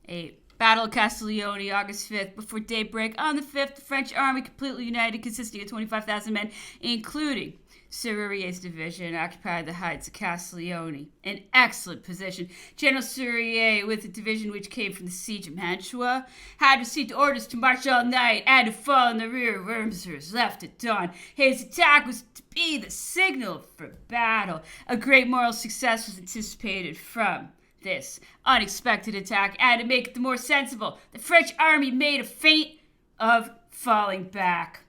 8. Battle of Castiglione, August 5th. Before daybreak on the 5th, the French army completely united, consisting of 25,000 men, including Serurier's division, occupied the heights of Castiglione, an excellent position. General Serurier, with the division which came from the siege of Mantua, had received orders to march all night and to fall in the rear of Wurmser's left at dawn. His attack was to be the signal for battle. A great moral success was anticipated from this unexpected attack, and to make it the more sensible, the French army made a feint of falling back.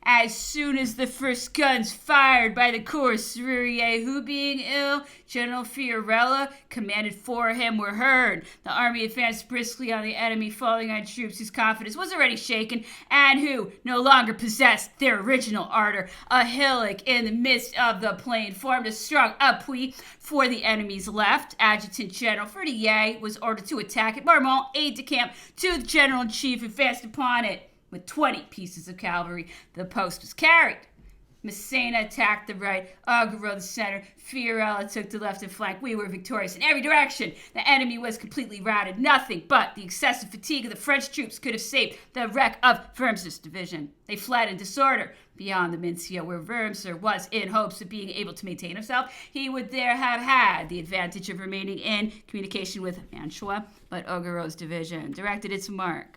As soon as the first guns fired by the corps Serurier, who being ill, General Fiorella commanded for him, were heard, the army advanced briskly on the enemy, falling on troops whose confidence was already shaken, and who no longer possessed their original ardor. A hillock in the midst of the plain formed a strong appui for the enemy's left. Adjutant General Ferdier was ordered to attack it. Marmont, aide-de-camp to the general-in-chief, advanced upon it with 20 pieces of cavalry. The post was carried. Massena attacked the right, Augereau the center, Fiorella took the left and flank. We were victorious in every direction. The enemy was completely routed. Nothing but the excessive fatigue of the French troops could have saved the wreck of Wurmser's division. They fled in disorder beyond the Mincio, where Wurmser was in hopes of being able to maintain himself. He would there have had the advantage of remaining in communication with Mantua, but Augereau's division directed its march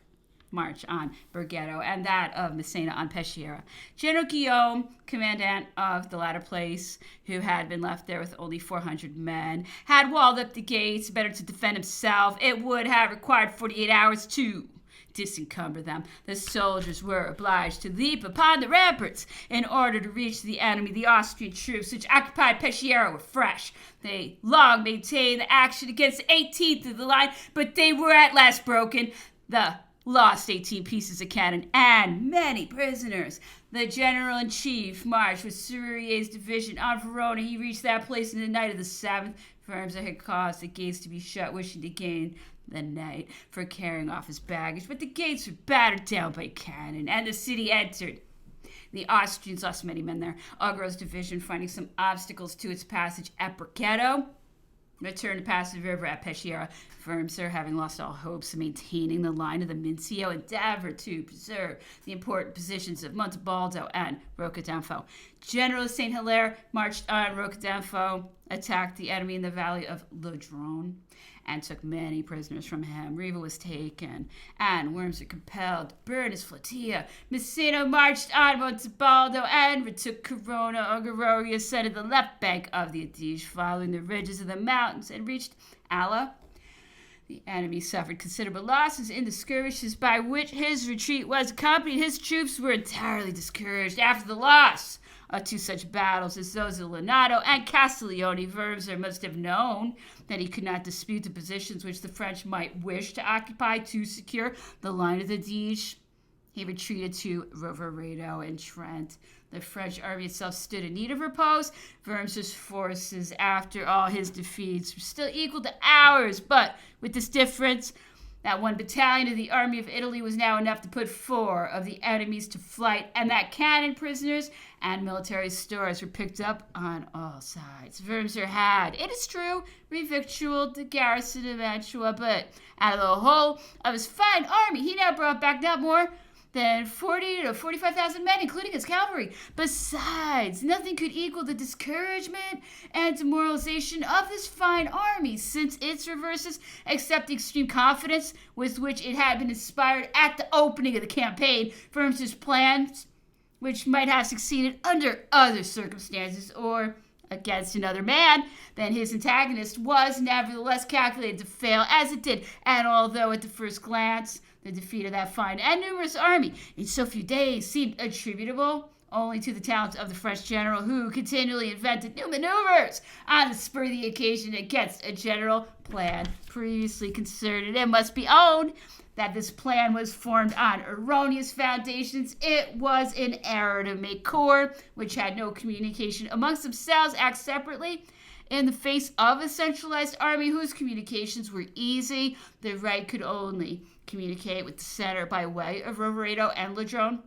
on Bergetto, and that of Massena on Peschiera. General Guillaume, commandant of the latter place, who had been left there with only 400 men, had walled up the gates better to defend himself. It would have required 48 hours to disencumber them. The soldiers were obliged to leap upon the ramparts in order to reach the enemy. The Austrian troops which occupied Peschiera were fresh. They long maintained the action against the 18th of the line, but they were at last broken. The lost 18 pieces of cannon and many prisoners. The general-in-chief marched with Serurier's division on Verona. He reached that place in the night of the 7th. Wurmser had caused the gates to be shut, wishing to gain the night for carrying off his baggage, but the gates were battered down by cannon, and the city entered. The Austrians lost many men there. Augereau's division, finding some obstacles to its passage at Bergetto, returned to pass the river at Peschiera. Wurmser, having lost all hopes of maintaining the line of the Mincio, endeavored to preserve the important positions of Montebaldo and Rocadamfo. General St. Hilaire marched on Rocadamfo, attacked the enemy in the valley of Lodron, and took many prisoners from him. Riva was taken, and Wurmser compelled to burn his flotilla. Massena marched on Montebaldo and retook Corona. Augereau ascended the left bank of the Adige, following the ridges of the mountains, and reached Ala. The enemy suffered considerable losses in the skirmishes by which his retreat was accompanied. His troops were entirely discouraged after the loss of two such battles as those of Lonato and Castiglione. Wurmser must have known that he could not dispute the positions which the French might wish to occupy to secure the line of the Adige. He retreated to Rovereto and Trent. The French army itself stood in need of repose. Wurmser's forces, after all his defeats, were still equal to ours, but with this difference that one battalion of the army of Italy was now enough to put 4 of the enemies to flight, and that cannon, prisoners, and military stores were picked up on all sides. Wurmser had, it is true, revictualled the garrison of Mantua, but out of the whole of his fine army, he now brought back not more than 40 to 45,000 men, including his cavalry. Besides, nothing could equal the discouragement and demoralization of this fine army, since its reverses, except the extreme confidence with which it had been inspired at the opening of the campaign. Wurmser's plans, which might have succeeded under other circumstances or against another man than his antagonist, was nevertheless calculated to fail as it did. And although at the first glance the defeat of that fine and numerous army in so few days seemed attributable only to the talents of the French general, who continually invented new maneuvers on the spur of the occasion against a general plan previously concerted, it must be owned that this plan was formed on erroneous foundations. It was an error to make corps which had no communication amongst themselves act separately in the face of a centralized army whose communications were easy. The right could only communicate with the center by way of Rovereto and Lodron.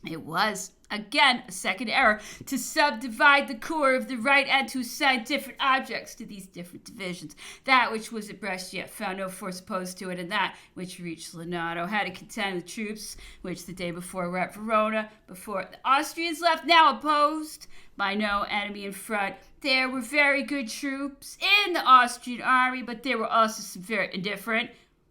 It was, again, a second error to subdivide the corps of the right and to assign different objects to these different divisions. That which was at Brescia found no force opposed to it, and that which reached Lonato had to contend with troops which the day before were at Verona. Before the Austrians left, now opposed by no enemy in front. There were very good troops in the Austrian army, but there were also some very indifferent.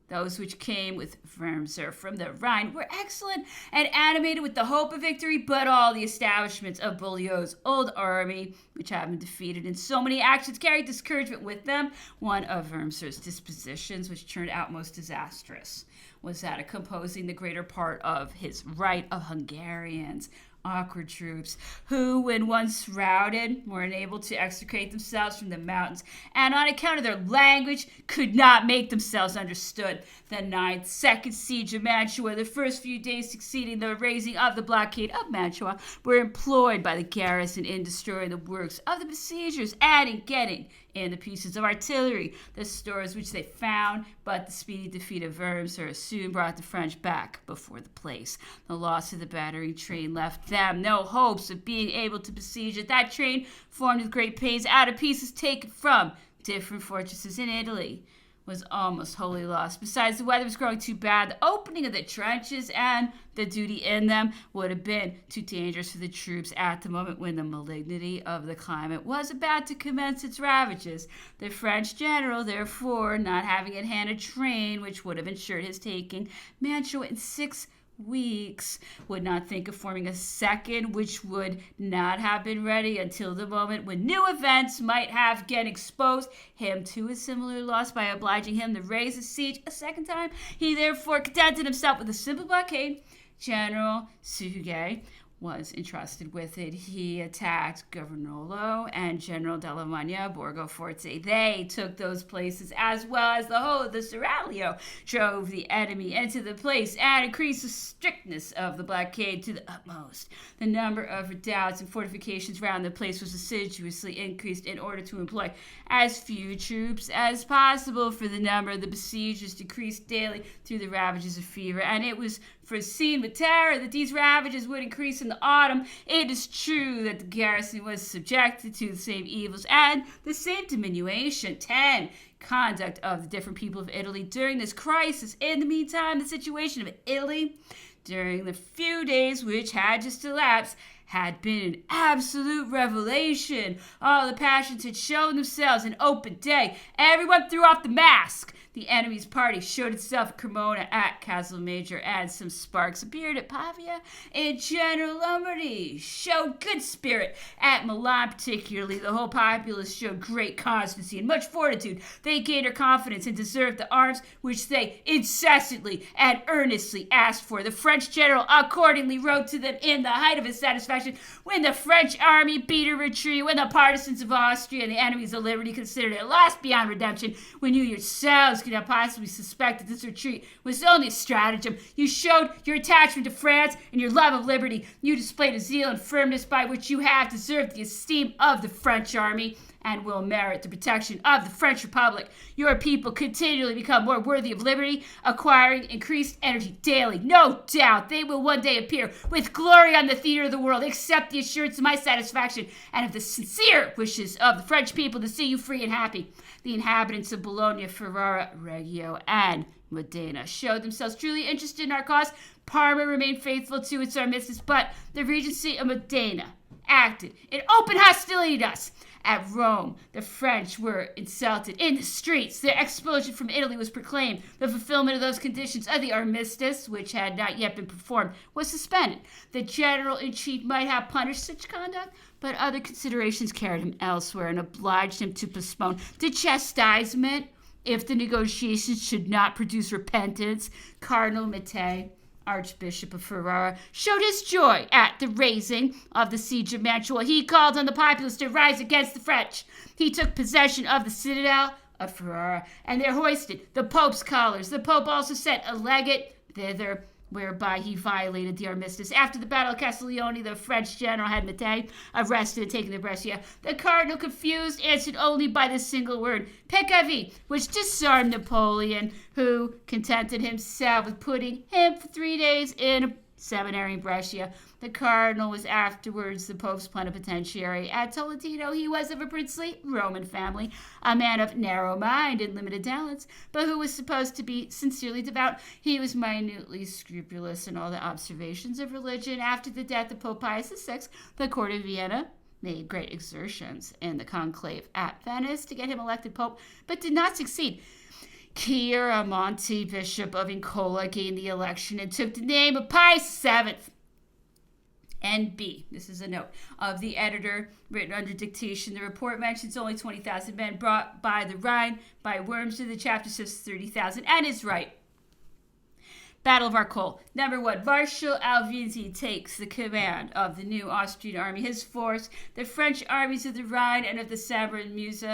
Those which came with Wormser from the Rhine were excellent and animated with the hope of victory, but all the establishments of Beaulieu's old army, which had been defeated in so many actions, carried discouragement with them. One of Wormser's dispositions, which turned out most disastrous, was that of composing the greater part of his right of Hungarians, awkward troops, who, when once routed, were unable to extricate themselves from the mountains, and on account of their language, could not make themselves understood. The second siege of Mantua, the first few days succeeding the raising of the blockade of Mantua, were employed by the garrison in destroying the works of the besiegers and in getting in the pieces of artillery, the stores which they found, but the speedy defeat of Wormser soon brought the French back before the place. The loss of the battering train left them no hopes of being able to besiege it. That train, formed with great pains out of pieces taken from different fortresses in Italy, was almost wholly lost. Besides, the weather was growing too bad. The opening of the trenches and the duty in them would have been too dangerous for the troops at the moment when the malignity of the climate was about to commence its ravages. The French general, therefore, not having at hand a train which would have ensured his taking Mantua in 6 weeks, would not think of forming a second, which would not have been ready until the moment when new events might have again exposed him to a similar loss by obliging him to raise the siege a second time. He therefore contented himself with a simple blockade. General Suge was entrusted with it. He attacked Governolo and General Della Magna, Borgo Forte. They took those places, as well as the whole of the Seraglio, drove the enemy into the place and increased the strictness of the blockade to the utmost. The number of redoubts and fortifications round the place was assiduously increased in order to employ as few troops as possible, for the number of the besiegers decreased daily through the ravages of fever, and it was foreseen with terror that these ravages would increase in the autumn. It is true that the garrison was subjected to the same evils and the same diminution. 10. Conduct of the different people of Italy during this crisis. In the meantime, the situation of Italy during the few days which had just elapsed had been an absolute revelation. All the passions had shown themselves in open day. Everyone threw off the mask. The enemy's party showed itself at Cremona, at Castelmajor, and some sparks appeared at Pavia. In general, Lombardy showed good spirit. At Milan particularly, the whole populace showed great constancy and much fortitude. They gained their confidence and deserved the arms which they incessantly and earnestly asked for. The French general accordingly wrote to them in the height of his satisfaction when the French army beat a retreat, when the partisans of Austria and the enemies of liberty considered it lost beyond redemption, when you yourselves could not possibly suspect that this retreat was only a stratagem. You showed your attachment to France and your love of liberty. You displayed a zeal and firmness by which you have deserved the esteem of the French army and will merit the protection of the French Republic. Your people continually become more worthy of liberty, acquiring increased energy daily. No doubt they will one day appear with glory on the theater of the world. Accept the assurance of my satisfaction and of the sincere wishes of the French people to see you free and happy. The inhabitants of Bologna, Ferrara, Reggio, and Modena showed themselves truly interested in our cause. Parma remained faithful to its armistice, but the Regency of Modena acted in open hostility to us. At Rome, the French were insulted in the streets. Their expulsion from Italy was proclaimed. The fulfillment of those conditions of the armistice, which had not yet been performed, was suspended. The general-in-chief might have punished such conduct, but other considerations carried him elsewhere and obliged him to postpone the chastisement if the negotiations should not produce repentance. Cardinal Mattei, Archbishop of Ferrara, showed his joy at the raising of the siege of Mantua. He called on the populace to rise against the French. He took possession of the citadel of Ferrara and there hoisted the Pope's colors. The Pope also sent a legate thither, whereby he violated the armistice. After the Battle of Castiglione, the French general had Mattei arrested and taken to Brescia. The cardinal, confused, answered only by this single word, peccavi, which disarmed Napoleon, who contented himself with putting him for 3 days in seminary in Brescia. The cardinal was afterwards the Pope's plenipotentiary at Tolentino. He was of a princely Roman family, a man of narrow mind and limited talents, but who was supposed to be sincerely devout. He was minutely scrupulous in all the observations of religion. After the death of Pope Pius VI, the court of Vienna made great exertions in the conclave at Venice to get him elected pope, but did not succeed. Chiaramonte, Bishop of Ancona, gained the election and took the name of Pius VII. N.B. This is a note of the editor, written under dictation. The report mentions only 20,000 men brought by the Rhine by Wormser. The chapter says 30,000 and is right. Battle of Arcole. Number 1. Marshal Alvinzi takes the command of the new Austrian army. His force, the French armies of the Rhine and of the Sambre and Meuse,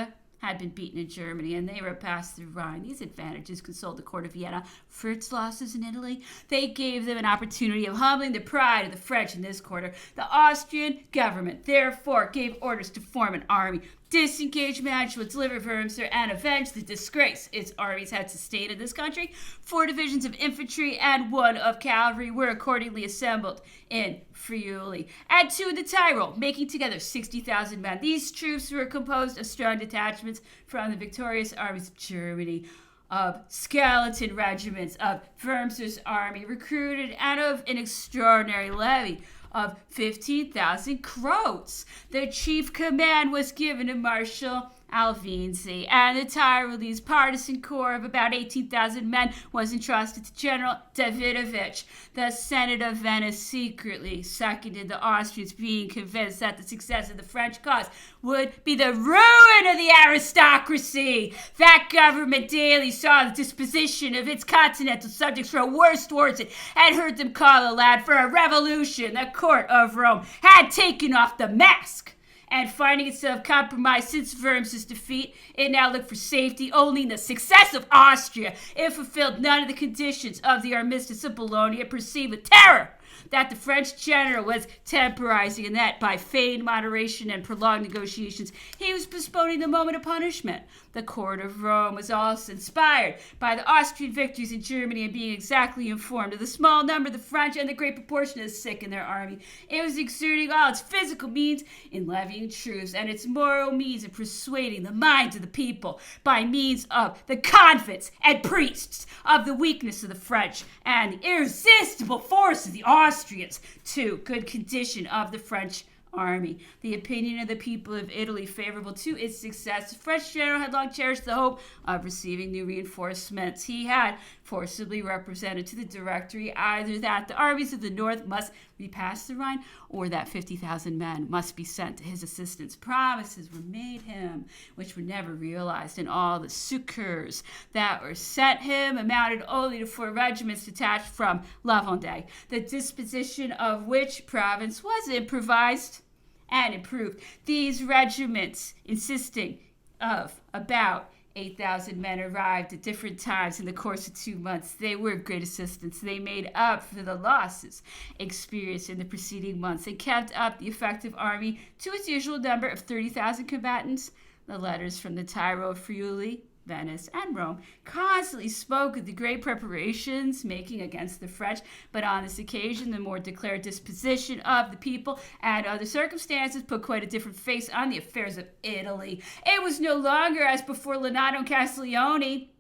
had been beaten in Germany, and they were passed through Rhine. These advantages consoled the court of Vienna for its losses in Italy. They gave them an opportunity of humbling the pride of the French in this quarter. The Austrian government, therefore, gave orders to form an army, disengage Mantua, deliver Wormser, and avenge the disgrace its armies had sustained in this country. 4 divisions of infantry and 1 of cavalry were accordingly assembled in Friuli, and 2 in the Tyrol, making together 60,000 men. These troops were composed of strong detachments from the victorious armies of Germany, of skeleton regiments of Wormser's army recruited, and of an extraordinary levy of 15,000 Croats. The chief command was given to Marshal Alvinzi, and the Tyrolese partisan corps of about 18,000 men was entrusted to General Davidovich. The Senate of Venice secretly seconded the Austrians, being convinced that the success of the French cause would be the ruin of the aristocracy. That government daily saw the disposition of its continental subjects grow worse towards it, and heard them call aloud for a revolution. The court of Rome had taken off the mask, and finding itself compromised since Wormser's defeat, it now looked for safety only in the success of Austria. It fulfilled none of the conditions of the armistice of Bologna. It perceived with terror that the French general was temporizing, and that by feigned moderation and prolonged negotiations, he was postponing the moment of punishment. The court of Rome was also inspired by the Austrian victories in Germany, and being exactly informed of the small number of the French and the great proportion of the sick in their army, it was exerting all its physical means in levying troops, and its moral means in persuading the minds of the people by means of the convents and priests of the weakness of the French and the irresistible force of the Austrians to good condition of the French army. The opinion of the people of Italy favorable to its success. The French general had long cherished the hope of receiving new reinforcements. He had forcibly represented to the Directory either that the armies of the north must repass the Rhine, or that 50,000 men must be sent to his assistance. Promises were made him which were never realized, and all the succors that were sent him amounted only to 4 regiments detached from La Vendée, the disposition of which province was improvised and improved. These regiments, consisting of about 8,000 men, arrived at different times in the course of 2 months. They were of great assistance. They made up for the losses experienced in the preceding months. They kept up the effective army to its usual number of 30,000 combatants. The letters from the Tyrol, Friuli, Venice, and Rome constantly spoke of the great preparations making against the French, but on this occasion the more declared disposition of the people and other circumstances put quite a different face on the affairs of Italy. It was no longer as before Lonato and Castiglione.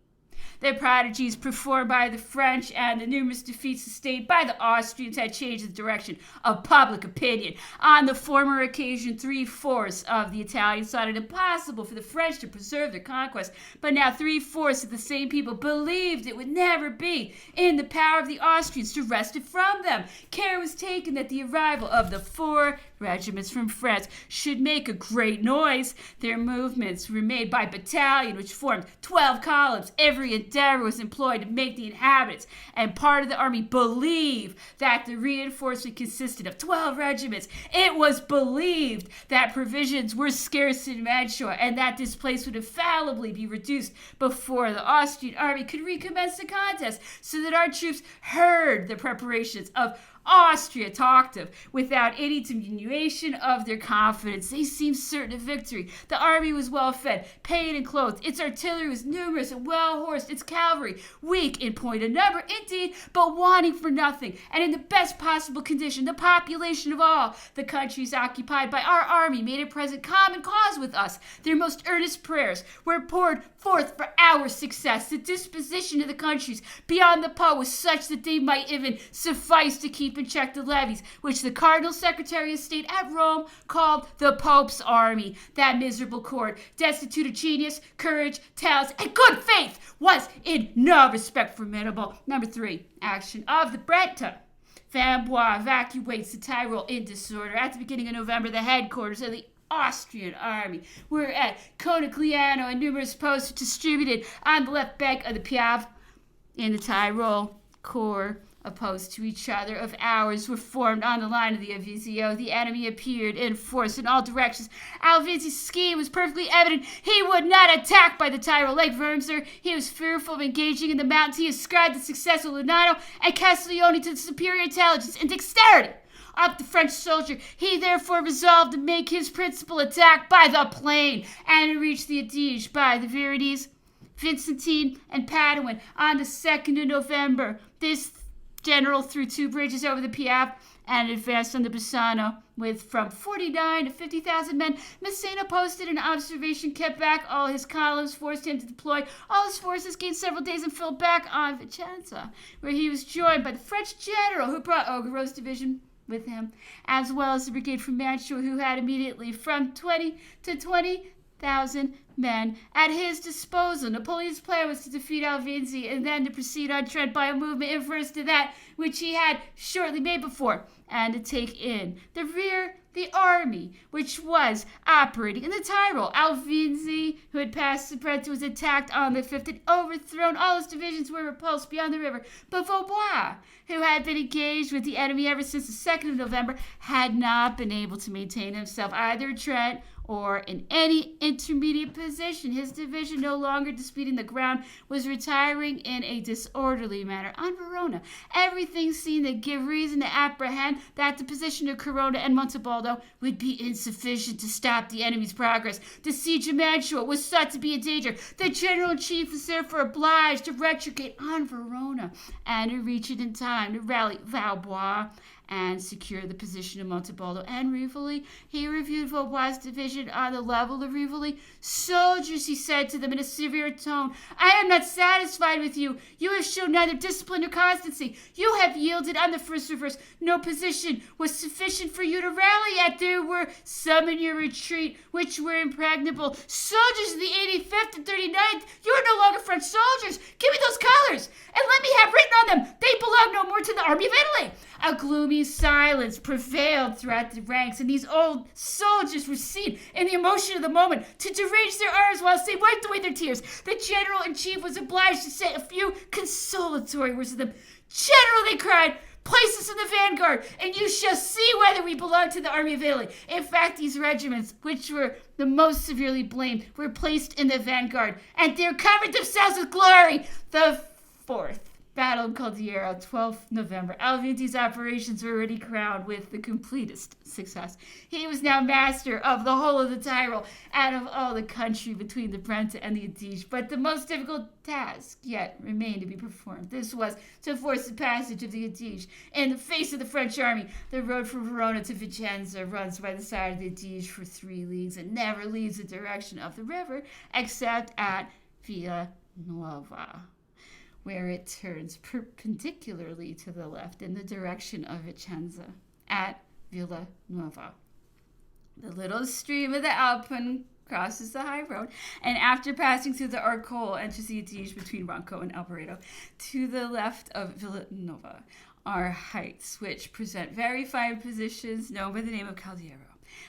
The prodigies performed by the French and the numerous defeats sustained by the Austrians had changed the direction of public opinion. On the former occasion, 3/4 of the Italians thought it impossible for the French to preserve their conquest, but now 3/4 of the same people believed it would never be in the power of the Austrians to wrest it from them. Care was taken that the arrival of the 4 regiments from France should make a great noise. Their movements were made by battalion, which formed 12 columns. Every endeavor was employed to make the inhabitants and part of the army believe that the reinforcement consisted of 12 regiments. It was believed that provisions were scarce in Mantua, and that this place would infallibly be reduced before the Austrian army could recommence the contest, so that our troops heard the preparations of Austria talked of. Without any diminution of their confidence, they seemed certain of victory. The army was well fed, paid, and clothed. Its artillery was numerous and well horsed. Its cavalry weak in point of number, indeed, but wanting for nothing, and in the best possible condition. The population of all the countries occupied by our army made at present common cause with us. Their most earnest prayers were poured forth for our success. The disposition of the countries beyond the Po was such that they might even suffice to keep in check the levies, which the Cardinal Secretary of State at Rome called the Pope's army. That miserable court, destitute of genius, courage, talents, and good faith, was in no respect formidable. Number 3, action of the Brenta. Van Bois evacuates the Tyrol in disorder. At the beginning of November, the headquarters of the Austrian army were at Conegliano, and numerous posts were distributed on the left bank of the Piave. In the Tyrol, corps opposed to each other of ours were formed on the line of the Avisio. The enemy appeared in force in all directions. Alvinzi's scheme was perfectly evident. He would not attack by the Tyrol like Wurmser. He was fearful of engaging in the mountains. He ascribed the success of Lunano and Castiglione to the superior intelligence and dexterity of the French soldier. He therefore resolved to make his principal attack by the plain and to reach the Adige by the Virides, Vincentine, and Paduan on the 2nd of November. This general threw 2 bridges over the Piave and advanced on the Bassano with from 49 to 50,000 men. Massena posted an observation, kept back all his columns, forced him to deploy all his forces, gained several days, and fell back on Vicenza, where he was joined by the French general who brought Augereau's division with him, as well as the brigade from Mantua, who had immediately from 20 to 20,000 men at his disposal. Napoleon's plan was to defeat Alvinzi and then to proceed on Trent by a movement inverse to that which he had shortly made before, and to take in the rear the army which was operating in the Tyrol. Alvinzi, who had passed the Brenta, was attacked on the 5th and overthrown. All his divisions were repulsed beyond the river. But Vaubois, who had been engaged with the enemy ever since the 2nd of November, had not been able to maintain himself either at Trent or in any intermediate position. His division, no longer disputing the ground, was retiring in a disorderly manner on Verona. Everything seemed to give reason to apprehend that the position of Corona and Montebaldo would be insufficient to stop the enemy's progress. The siege of Mantua was thought to be in danger. The general-in-chief was therefore obliged to retrograde on Verona and to reach it in time to rally Vaubois and secure the position of Montebaldo and Rivoli. He reviewed Vaubois' division on the level of Rivoli. "Soldiers," he said to them in a severe tone, "I am not satisfied with you. You have shown neither discipline nor constancy. You have yielded on the first reverse. No position was sufficient for you to rally at. There were some in your retreat which were impregnable. Soldiers of the 85th and 39th, you are no longer French soldiers. Give me those colors, and let me have written on them, they belong no more to the army of Italy." A gloomy silence prevailed throughout the ranks, and these old soldiers were seen, in the emotion of the moment, to derange their arms whilst they wiped away their tears. The general-in-chief was obliged to say a few consolatory words to them. "General," they cried, "place us in the vanguard, and you shall see whether we belong to the army of Italy." In fact, these regiments, which were the most severely blamed, were placed in the vanguard, and there covered themselves with glory. The 4th Battle of Caldera, 12th November. Alvinzi's operations were already crowned with the completest success. He was now master of the whole of the Tyrol and of all the country between the Brenta and the Adige. But the most difficult task yet remained to be performed. This was to force the passage of the Adige in the face of the French army. The road from Verona to Vicenza runs by the side of the Adige for 3 leagues and never leaves the direction of the river except at Villa Nuova, where it turns perpendicularly to the left in the direction of Vicenza at Villa Nuova. The little stream of the Alpine crosses the high road, and after passing through the Arcole, enters the Adige between Ronco and Alboreto. To the left of Villanova are heights which present very fine positions known by the name of Caldiero.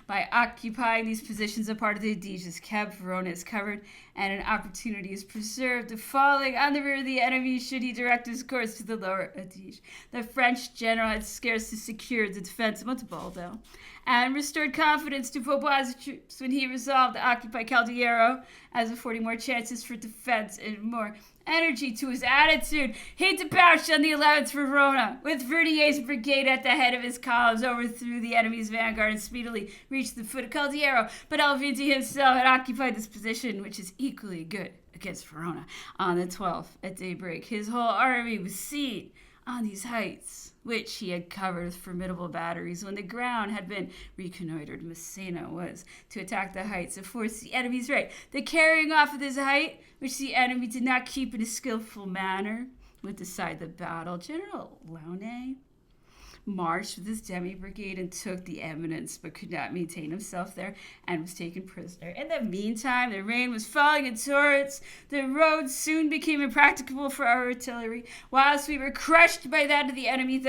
By occupying these positions, a part of the Adige is kept, Verona is covered, and an opportunity is preserved of falling on the rear of the enemy should he direct his course to the lower Adige. The French general had scarcely secured the defense of Montebello and restored confidence to Vaubois' troops when he resolved to occupy Caldillero, as affording more chances for defense and more energy to his attitude. He debouched on the 11th for Verona, with Verdier's brigade at the head of his columns, overthrew the enemy's vanguard and speedily reached the foot of Caldillero. But Alvinzi himself had occupied this position, which is equally good against Verona. On the 12th, at daybreak, his whole army was seen on these heights, which he had covered with formidable batteries. When the ground had been reconnoitered, Messina was to attack the heights and force the enemy's right. The carrying off of this height, which the enemy did not keep in a skillful manner, would decide the battle. General Launay marched with his demi-brigade and took the eminence, but could not maintain himself there and was taken prisoner. In the meantime, the rain was falling in torrents. The roads soon became impracticable for our artillery, whilst we were crushed by that of the enemy.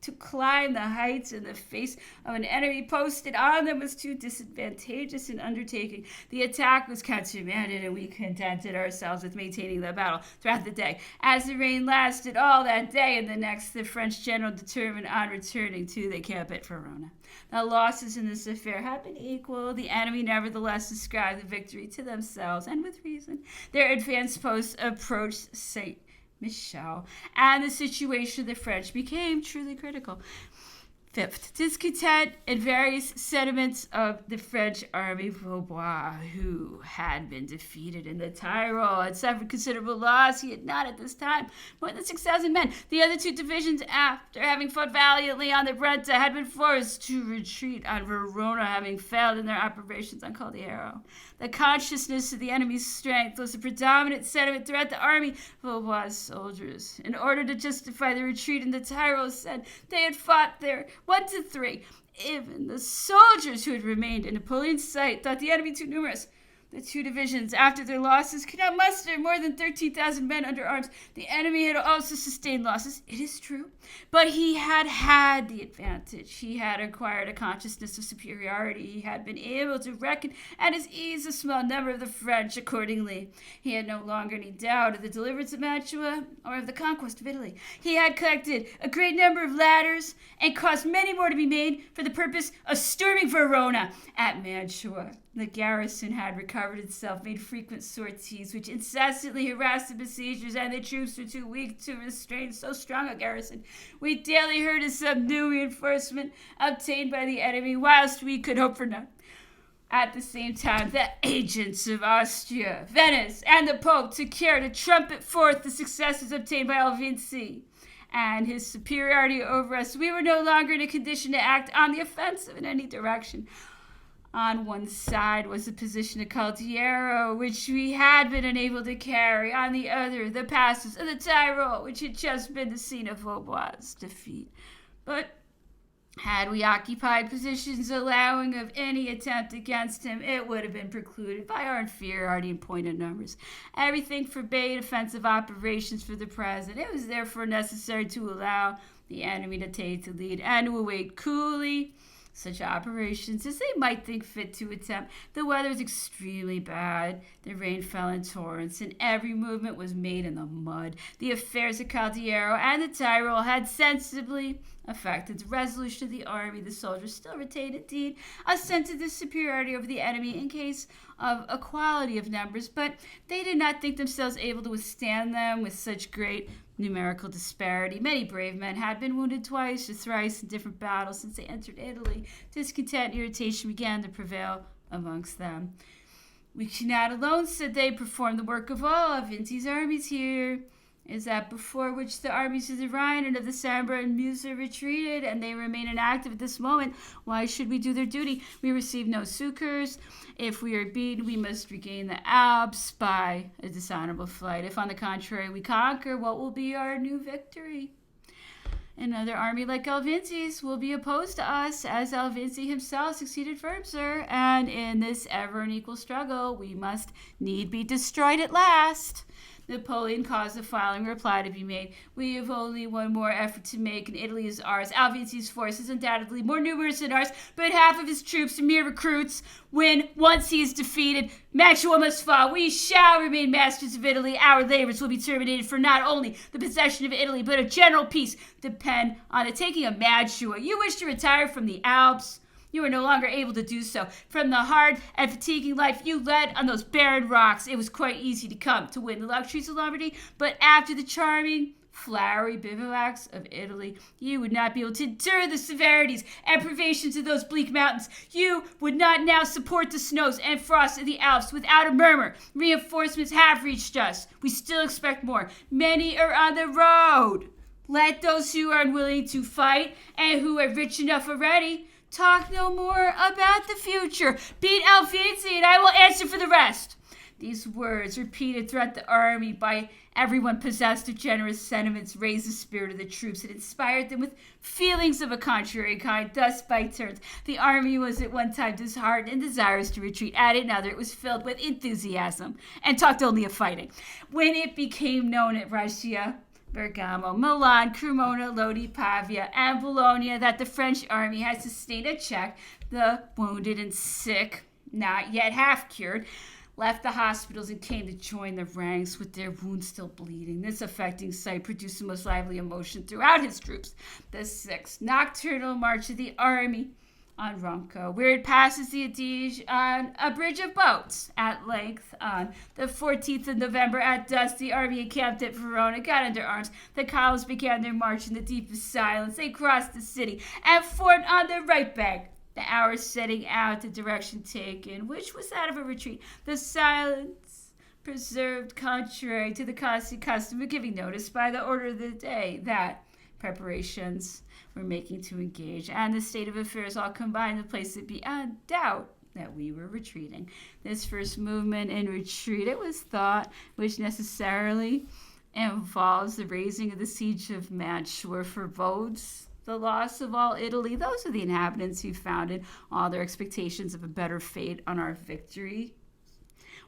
To climb the heights in the face of an enemy posted on them was too disadvantageous an undertaking. The attack was countermanded, and we contented ourselves with maintaining the battle throughout the day. As the rain lasted all that day and the next, the French general determined on returning to the camp at Verona. The losses in this affair had been equal. The enemy nevertheless ascribed the victory to themselves, and with reason. Their advanced posts approached St. Michel, and the situation of the French became truly critical. Fifth, discontent and various sentiments of the French army. Vaubois, who had been defeated in the Tyrol, had suffered considerable loss. He had not at this time more than 6,000 men. The other two divisions, after having fought valiantly on the Brenta, had been forced to retreat on Verona, having failed in their operations on Caldillero. The consciousness of the enemy's strength was the predominant sentiment throughout the army. Vaubois' soldiers, in order to justify the retreat in the Tyrol, said they had fought there 1-3. Even the soldiers who had remained in Napoleon's sight thought the enemy too numerous. The two divisions, after their losses, could not muster more than 13,000 men under arms. The enemy had also sustained losses, it is true, but he had the advantage. He had acquired a consciousness of superiority. He had been able to reckon at his ease a small number of the French. Accordingly, he had no longer any doubt of the deliverance of Mantua or of the conquest of Italy. He had collected a great number of ladders and caused many more to be made for the purpose of storming Verona. At Mantua, the garrison had recovered itself, made frequent sorties, which incessantly harassed the besiegers, and the troops were too weak to restrain so strong a garrison. We daily heard of some new reinforcement obtained by the enemy, whilst we could hope for none. At the same time, the agents of Austria, Venice, and the Pope took care to trumpet forth the successes obtained by Alvinzi and his superiority over us. We were no longer in a condition to act on the offensive in any direction. On one side was the position of Caldillero, which we had been unable to carry. On the other, the passes of the Tyrol, which had just been the scene of Vaubois' defeat. But had we occupied positions allowing of any attempt against him, it would have been precluded by our inferiority in point of numbers. Everything forbade offensive operations for the present. It was therefore necessary to allow the enemy to take the lead and to await coolly such operations as they might think fit to attempt. The weather was extremely bad. The rain fell in torrents, and every movement was made in the mud. The affairs of Caldillero and the Tyrol had sensibly affected the resolution of the army. The soldiers still retained, indeed, a sense of the superiority over the enemy in case of equality of numbers, but they did not think themselves able to withstand them with such great numerical disparity. Many brave men had been wounded twice or thrice in different battles since they entered Italy. Discontent and irritation began to prevail amongst them. We cannot alone, said they, perform the work of all of Vinzi's armies here. Is that before which the armies of the Rhine and of the Sambre and Meuse retreated, and they remain inactive at this moment. Why should we do their duty? We receive no succors. If we are beaten, we must regain the Alps by a dishonorable flight. If, on the contrary, we conquer, what will be our new victory? Another army like Alvinzi's will be opposed to us, as Alvinzi himself succeeded firm, sir, and in this ever unequal struggle, we must need be destroyed at last. Napoleon caused the following reply to be made. We have only one more effort to make, and Italy is ours. Alvinci's force is undoubtedly more numerous than ours, but half of his troops are mere recruits. When once he is defeated, Mantua must fall. We shall remain masters of Italy. Our labors will be terminated, for not only the possession of Italy, but a general peace depend on the taking of Mantua. You wish to retire from the Alps? You are no longer able to do so. From the hard and fatiguing life you led on those barren rocks, it was quite easy to come to win the luxuries of Lombardy, but after the charming, flowery bivouacs of Italy, you would not be able to endure the severities and privations of those bleak mountains. You would not now support the snows and frosts of the Alps without a murmur. Reinforcements have reached us. We still expect more. Many are on the road. Let those who are unwilling to fight and who are rich enough already talk no more about the future. Beat Alvici and I will answer for the rest. These words, repeated throughout the army by everyone possessed of generous sentiments, raised the spirit of the troops and inspired them with feelings of a contrary kind. Thus, by turns, the army was at one time disheartened and desirous to retreat. At another, it was filled with enthusiasm and talked only of fighting. When it became known at Brescia, Bergamo, Milan, Cremona, Lodi, Pavia, and Bologna that the French army had sustained a check, the wounded and sick, not yet half cured, left the hospitals and came to join the ranks with their wounds still bleeding. This affecting sight produced the most lively emotion throughout his troops. The sixth nocturnal march of the army on Ronco, where it passes the Adige on a bridge of boats. At length, on the 14th of November, at dusk, the army encamped at Verona, got under arms. The columns began their march in the deepest silence. They crossed the city and formed on the right bank. The hour setting out, the direction taken, which was that of a retreat. The silence preserved contrary to the constant custom of giving notice by the order of the day that preparations were making to engage, and the state of affairs all combined to place it beyond doubt that we were retreating. This first movement in retreat, it was thought, which necessarily involves the raising of the siege of Mantua, forebodes the loss of all Italy. Those are the inhabitants who founded all their expectations of a better fate on our victory.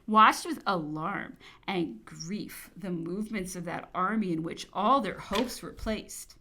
Watched with alarm and grief the movements of that army in which all their hopes were placed.